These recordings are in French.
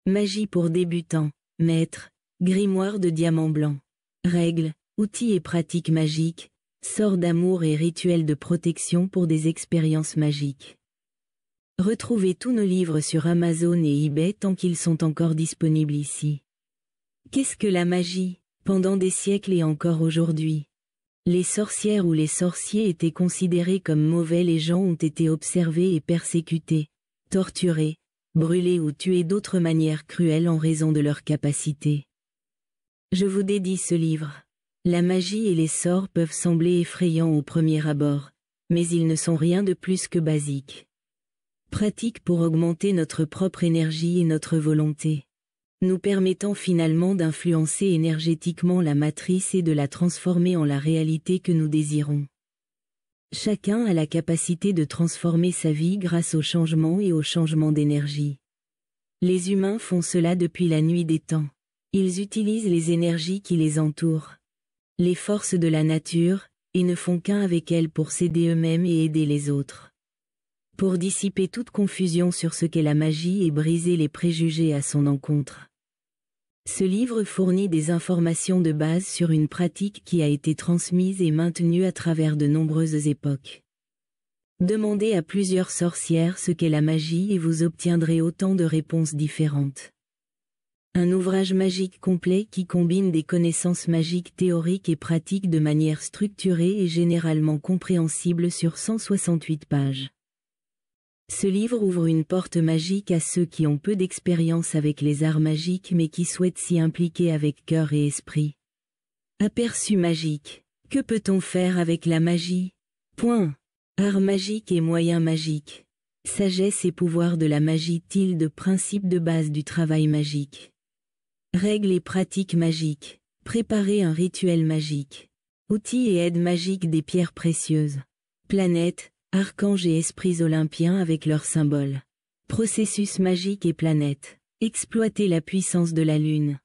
Magie pour débutants, maître, grimoire de diamant blanc. Règles, outils et pratiques magiques, sorts d'amour et rituels de protection pour des expériences magiques. Retrouvez tous nos livres sur Amazon et eBay tant qu'ils sont encore disponibles ici. Qu'est-ce que la magie, pendant des siècles et encore aujourd'hui? Les sorcières ou les sorciers étaient considérés comme mauvais, les gens ont été observés et persécutés, torturés, brûlés ou tués d'autres manières cruelles en raison de leurs capacités. Je vous dédie ce livre. La magie et les sorts peuvent sembler effrayants au premier abord, mais ils ne sont rien de plus que basiques. Pratiques pour augmenter notre propre énergie et notre volonté, nous permettant finalement d'influencer énergétiquement la matrice et de la transformer en la réalité que nous désirons. Chacun a la capacité de transformer sa vie grâce au changement et au changement d'énergie. Les humains font cela depuis la nuit des temps. Ils utilisent les énergies qui les entourent, les forces de la nature, et ne font qu'un avec elles pour s'aider eux-mêmes et aider les autres. Pour dissiper toute confusion sur ce qu'est la magie et briser les préjugés à son encontre. Ce livre fournit des informations de base sur une pratique qui a été transmise et maintenue à travers de nombreuses époques. Demandez à plusieurs sorcières ce qu'est la magie et vous obtiendrez autant de réponses différentes. Un ouvrage magique complet qui combine des connaissances magiques théoriques et pratiques de manière structurée et généralement compréhensible sur 168 pages. Ce livre ouvre une porte magique à ceux qui ont peu d'expérience avec les arts magiques mais qui souhaitent s'y impliquer avec cœur et esprit. Aperçu magique. Que peut-on faire avec la magie? Arts magiques et moyens magiques. Sagesse et pouvoir de la magie, tilde principe de base du travail magique. Règles et pratiques magiques. Préparer un rituel magique. Outils et aides magiques des pierres précieuses. Planètes, archanges et esprits olympiens avec leurs symboles. Processus magique et planètes. Exploiter la puissance de la lune.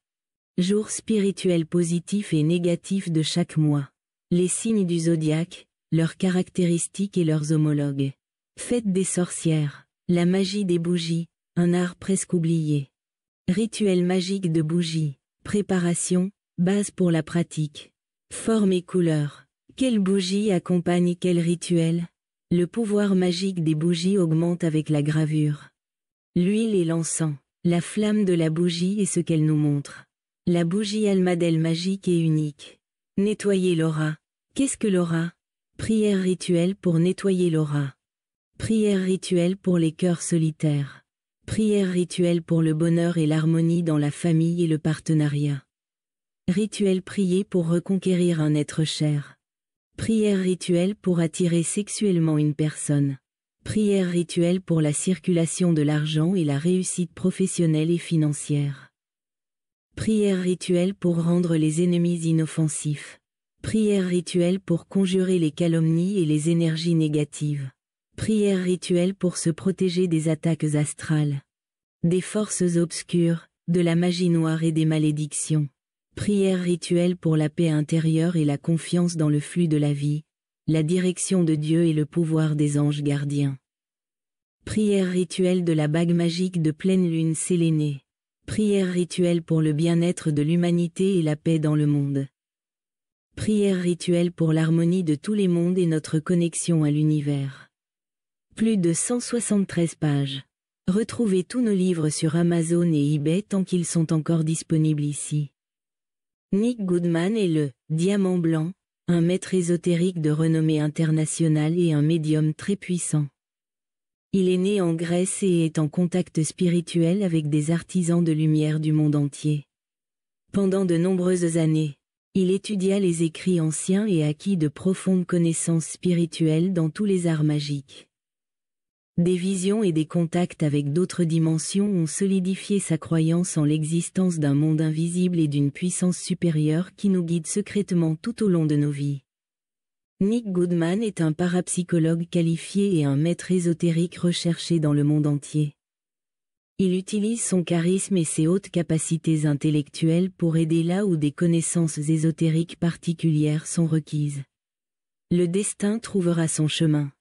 Jours spirituels positifs et négatifs de chaque mois. Les signes du zodiaque, leurs caractéristiques et leurs homologues. Fête des sorcières. La magie des bougies, un art presque oublié. Rituel magique de bougies. Préparation, base pour la pratique. Forme et couleur. Quelle bougie accompagne quel rituel? Le pouvoir magique des bougies augmente avec la gravure. L'huile et l'encens. La flamme de la bougie et ce qu'elle nous montre. La bougie almadel magique et unique. Nettoyer l'aura. Qu'est-ce que l'aura? Prière rituelle pour nettoyer l'aura. Prière rituelle pour les cœurs solitaires. Prière rituelle pour le bonheur et l'harmonie dans la famille et le partenariat. Rituel prié pour reconquérir un être cher. Prière rituelle pour attirer sexuellement une personne. Prière rituelle pour la circulation de l'argent et la réussite professionnelle et financière. Prière rituelle pour rendre les ennemis inoffensifs. Prière rituelle pour conjurer les calomnies et les énergies négatives. Prière rituelle pour se protéger des attaques astrales, des forces obscures, de la magie noire et des malédictions. Prière rituelle pour la paix intérieure et la confiance dans le flux de la vie, la direction de Dieu et le pouvoir des anges gardiens. Prière rituelle de la bague magique de pleine lune sélénée. Prière rituelle pour le bien-être de l'humanité et la paix dans le monde. Prière rituelle pour l'harmonie de tous les mondes et notre connexion à l'univers. Plus de 173 pages. Retrouvez tous nos livres sur Amazon et eBay tant qu'ils sont encore disponibles ici. Nick Goodman est le « Diamant blanc », un maître ésotérique de renommée internationale et un médium très puissant. Il est né en Grèce et est en contact spirituel avec des artisans de lumière du monde entier. Pendant de nombreuses années, il étudia les écrits anciens et acquit de profondes connaissances spirituelles dans tous les arts magiques. Des visions et des contacts avec d'autres dimensions ont solidifié sa croyance en l'existence d'un monde invisible et d'une puissance supérieure qui nous guide secrètement tout au long de nos vies. Nick Goodman est un parapsychologue qualifié et un maître ésotérique recherché dans le monde entier. Il utilise son charisme et ses hautes capacités intellectuelles pour aider là où des connaissances ésotériques particulières sont requises. Le destin trouvera son chemin.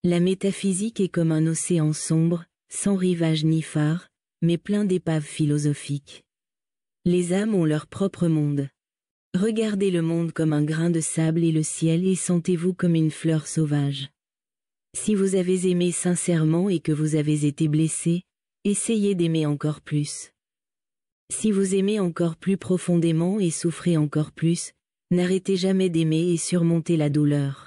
La métaphysique est comme un océan sombre, sans rivage ni phare, mais plein d'épaves philosophiques. Les âmes ont leur propre monde. Regardez le monde comme un grain de sable et le ciel et sentez-vous comme une fleur sauvage. Si vous avez aimé sincèrement et que vous avez été blessé, essayez d'aimer encore plus. Si vous aimez encore plus profondément et souffrez encore plus, n'arrêtez jamais d'aimer et surmontez la douleur.